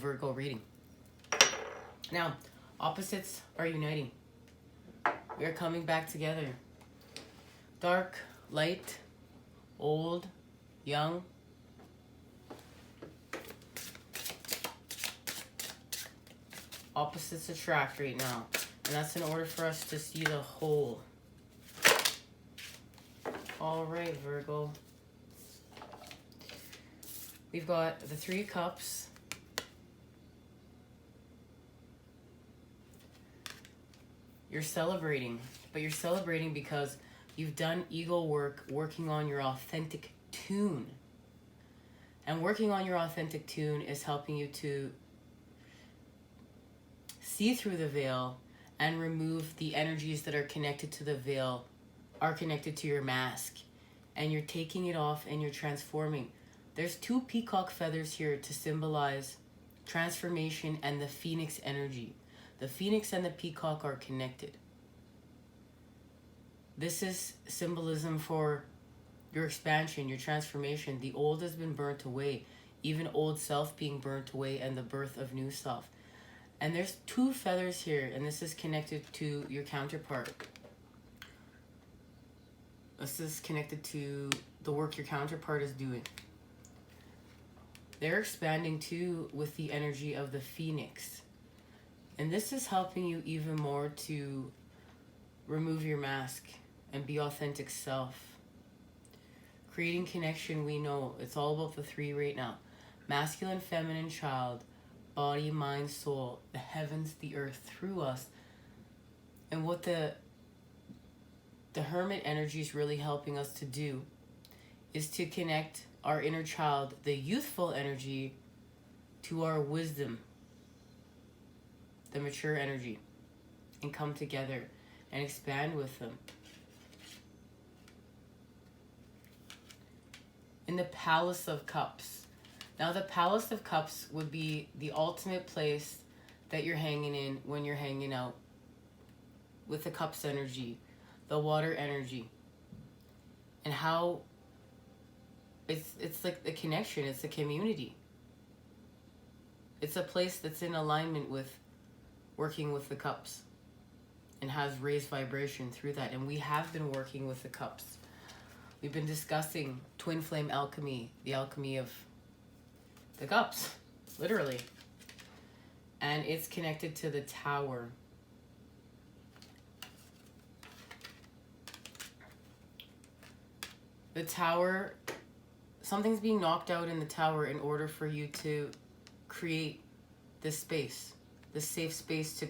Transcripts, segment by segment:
Virgo reading. Now, opposites are uniting. We are coming back together. Dark, light, old, young. Opposites attract right now. And that's in order for us to see the whole. All right, Virgo. We've got the 3 of Cups. You're celebrating, but you're celebrating because you've done ego work, working on your authentic tune. And working on your authentic tune is helping you to see through the veil and remove the energies that are connected to the veil, are connected to your mask. And you're taking it off and you're transforming. There's 2 peacock feathers here to symbolize transformation and the phoenix energy. The phoenix and the peacock are connected. This is symbolism for your expansion, your transformation. The old has been burnt away, even old self being burnt away, and the birth of new self. And there's 2 feathers here, and this is connected to your counterpart. This is connected to the work your counterpart is doing. They're expanding too with the energy of the phoenix. And this is helping you even more to remove your mask and be authentic self. Creating connection, we know. It's all about the 3 right now. Masculine, feminine, child, body, mind, soul, the heavens, the earth, through us. And what the Hermit energy is really helping us to do is to connect our inner child, the youthful energy, to our wisdom, the mature energy, and come together and expand with them. In the Palace of Cups. Now, the Palace of Cups would be the ultimate place that you're hanging in when you're hanging out with the Cups energy, the water energy, and how it's like the connection, it's a community. It's a place that's in alignment with working with the cups and has raised vibration through that. And we have been working with the cups. We've been discussing twin flame alchemy, the alchemy of the cups, literally. And it's connected to the tower. The tower, something's being knocked out in the tower in order for you to create this space, this safe space to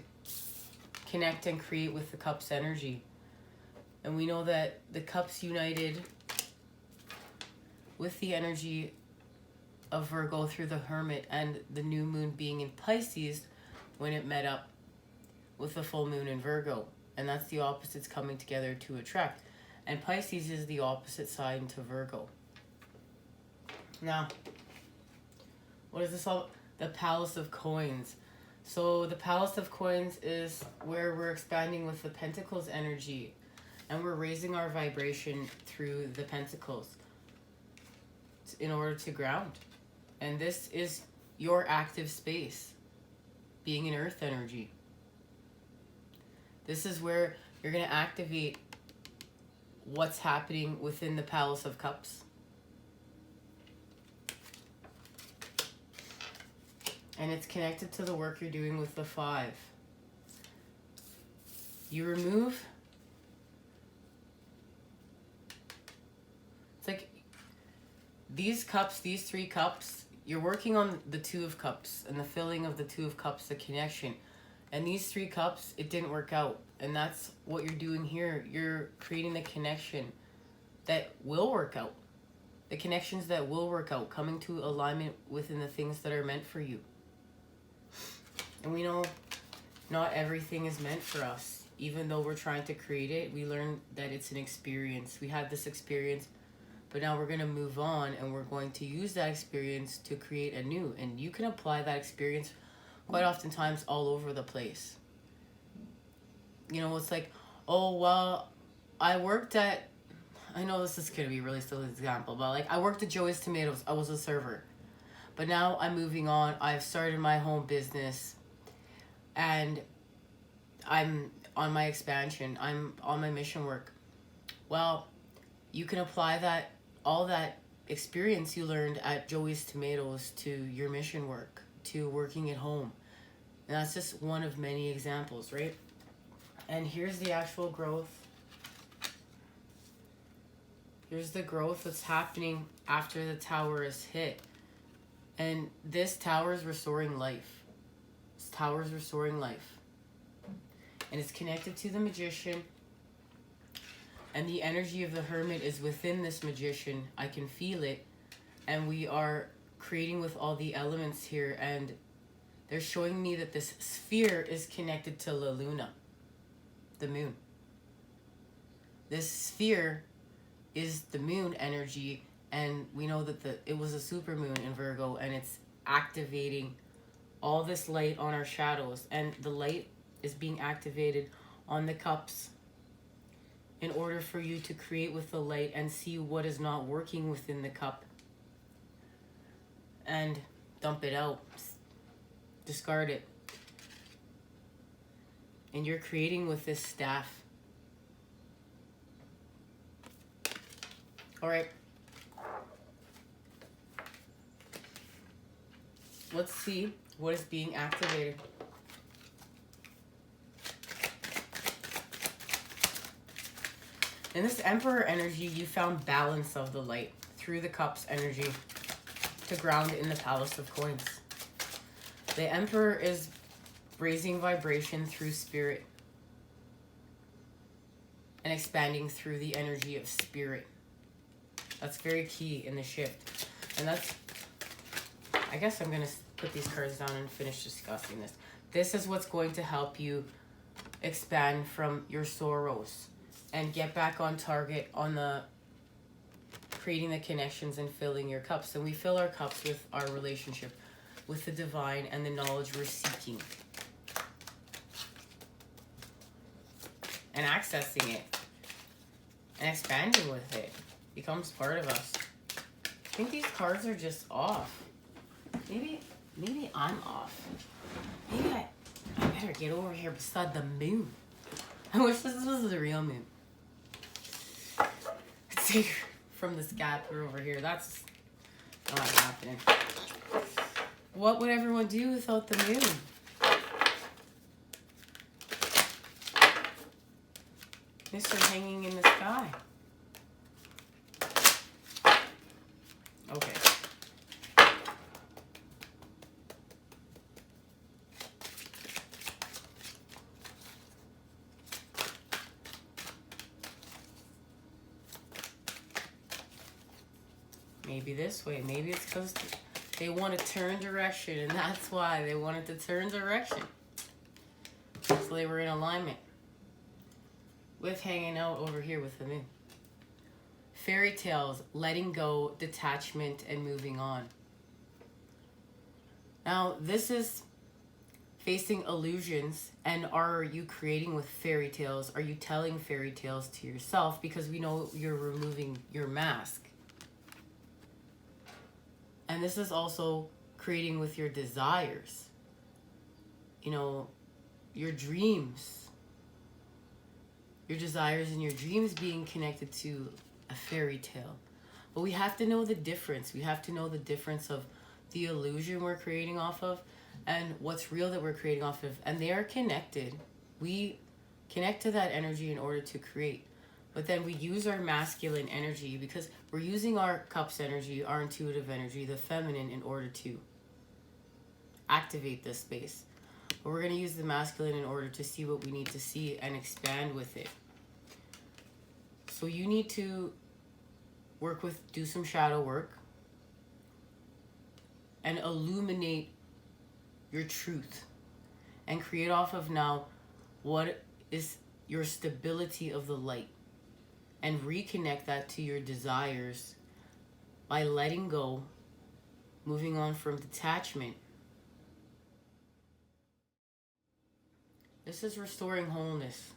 connect and create with the cups energy. And we know that the cups united with the energy of Virgo through the Hermit and the new moon being in Pisces when it met up with the full moon in Virgo. And that's the opposites coming together to attract. And Pisces is the opposite sign to Virgo. Now, what is this all? The Palace of Coins. So the Palace of Coins is where we're expanding with the Pentacles energy. And we're raising our vibration through the Pentacles in order to ground. And this is your active space, being in Earth energy. This is where you're going to activate what's happening within the Palace of Cups. And it's connected to the work you're doing with the 5. You remove, it's like these cups, these 3 cups, you're working on the 2 of Cups and the filling of the 2 of Cups, the connection. And these 3 cups, it didn't work out. And that's what you're doing here. You're creating the connection that will work out. The connections that will work out, coming to alignment within the things that are meant for you. And we know not everything is meant for us. Even though we're trying to create it, we learn that it's an experience. We had this experience, but now we're going to move on and we're going to use that experience to create a new. And you can apply that experience quite oftentimes all over the place. You know, it's like, oh, well, I worked at, I know this is going to be a really silly example, but like I worked at Joey's Tomatoes. I was a server. But now I'm moving on. I've started my home business and I'm on my expansion. I'm on my mission work. Well, you can apply that, all that experience you learned at Joey's Tomatoes to your mission work, to working at home. And that's just one of many examples, right? And here's the actual growth. Here's the growth that's happening after the tower is hit. And this tower is restoring life. This tower is restoring life. And it's connected to the magician. And the energy of the hermit is within this magician. I can feel it. And we are creating with all the elements here. And they're showing me that this sphere is connected to La Luna, the moon. This sphere is the moon energy. And we know that it was a supermoon in Virgo. And it's activating all this light on our shadows. And the light is being activated on the cups in order for you to create with the light and see what is not working within the cup and dump it out, discard it. And you're creating with this staff. All right. Let's see what is being activated. In this Emperor energy, you found balance of the light through the Cups energy to ground in the Palace of Coins. The Emperor is raising vibration through spirit and expanding through the energy of spirit. That's very key in the shift. And that's, I guess I'm going to put these cards down and finish discussing this. This is what's going to help you expand from your sorrows and get back on target on the creating the connections and filling your cups. And we fill our cups with our relationship with the divine and the knowledge we're seeking. And accessing it. And expanding with it. Becomes part of us. I think these cards are just off. Maybe I'm off. Maybe I better get over here beside the moon. I wish this was the real moon. See, from this gap over here, that's not happening. What would everyone do without the moon? Mr. Hanging in the sky. Okay. Maybe this way. Maybe it's because they want to turn direction, and that's why they wanted to turn direction. So they were in alignment with hanging out over here with the moon. Fairy tales, letting go, detachment, and moving on. Now, this is facing illusions, and are you creating with fairy tales? Are you telling fairy tales to yourself? Because we know you're removing your mask. And this is also creating with your desires. You know, your dreams. Your desires and your dreams being connected to a fairy tale. But we have to know the difference. We have to know the difference of the illusion we're creating off of and what's real that we're creating off of. And they are connected. We connect to that energy in order to create. But then we use our masculine energy because we're using our cups energy, our intuitive energy, the feminine, in order to activate this space. But we're going to use the masculine in order to see what we need to see and expand with it. So you need to do some shadow work and illuminate your truth and create off of now what is your stability of the light. And reconnect that to your desires by letting go, moving on from detachment. This is restoring wholeness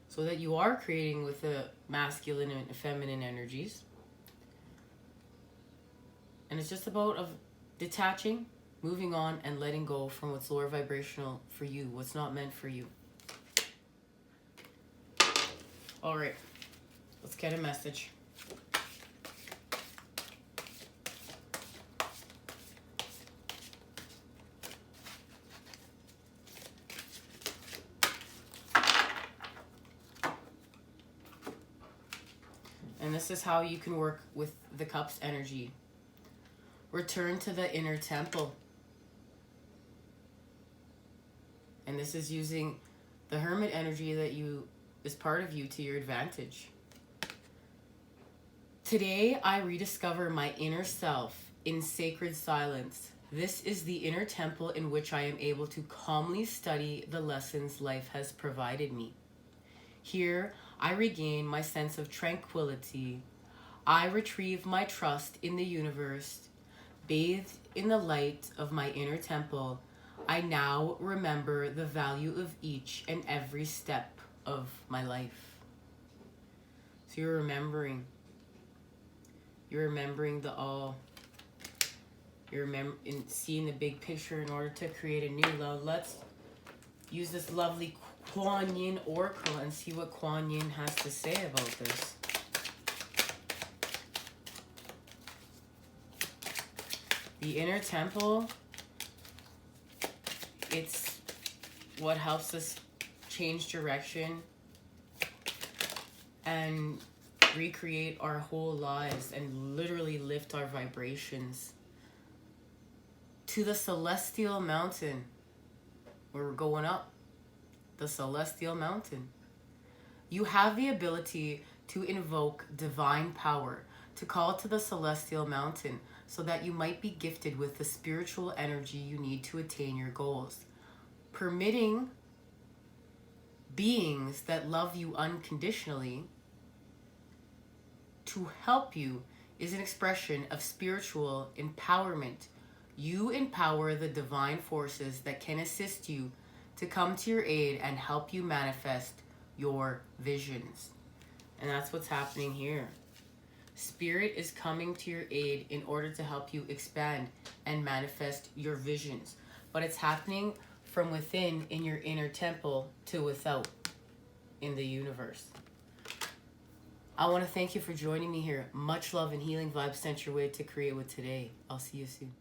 so that you are creating with the masculine and feminine energies. And it's just about of detaching, moving on, and letting go from what's lower vibrational for you, what's not meant for you. All right, let's get a message. And this is how you can work with the Cups energy. Return to the inner temple. And this is using the Hermit energy that is part of you to your advantage. Today, I rediscover my inner self in sacred silence. This is the inner temple in which I am able to calmly study the lessons life has provided me. Here, I regain my sense of tranquility. I retrieve my trust in the universe. Bathed in the light of my inner temple, I now remember the value of each and every step of my life. So you're remembering the all. You're seeing the big picture in order to create a new love. Let's use this lovely Kuan Yin oracle and see what Kuan Yin has to say about this. The inner temple, it's what helps us change direction and recreate our whole lives and literally lift our vibrations to the celestial mountain. We're going up the celestial mountain. You have the ability to invoke divine power, to call to the celestial mountain, so that you might be gifted with the spiritual energy you need to attain your goals. Permitting beings that love you unconditionally to help you is an expression of spiritual empowerment. You empower the divine forces that can assist you to come to your aid and help you manifest your visions. And that's what's happening here. Spirit is coming to your aid in order to help you expand and manifest your visions. But it's happening from within in your inner temple to without in the universe. I want to thank you for joining me here. Much love and healing vibes sent your way to create with today. I'll see you soon.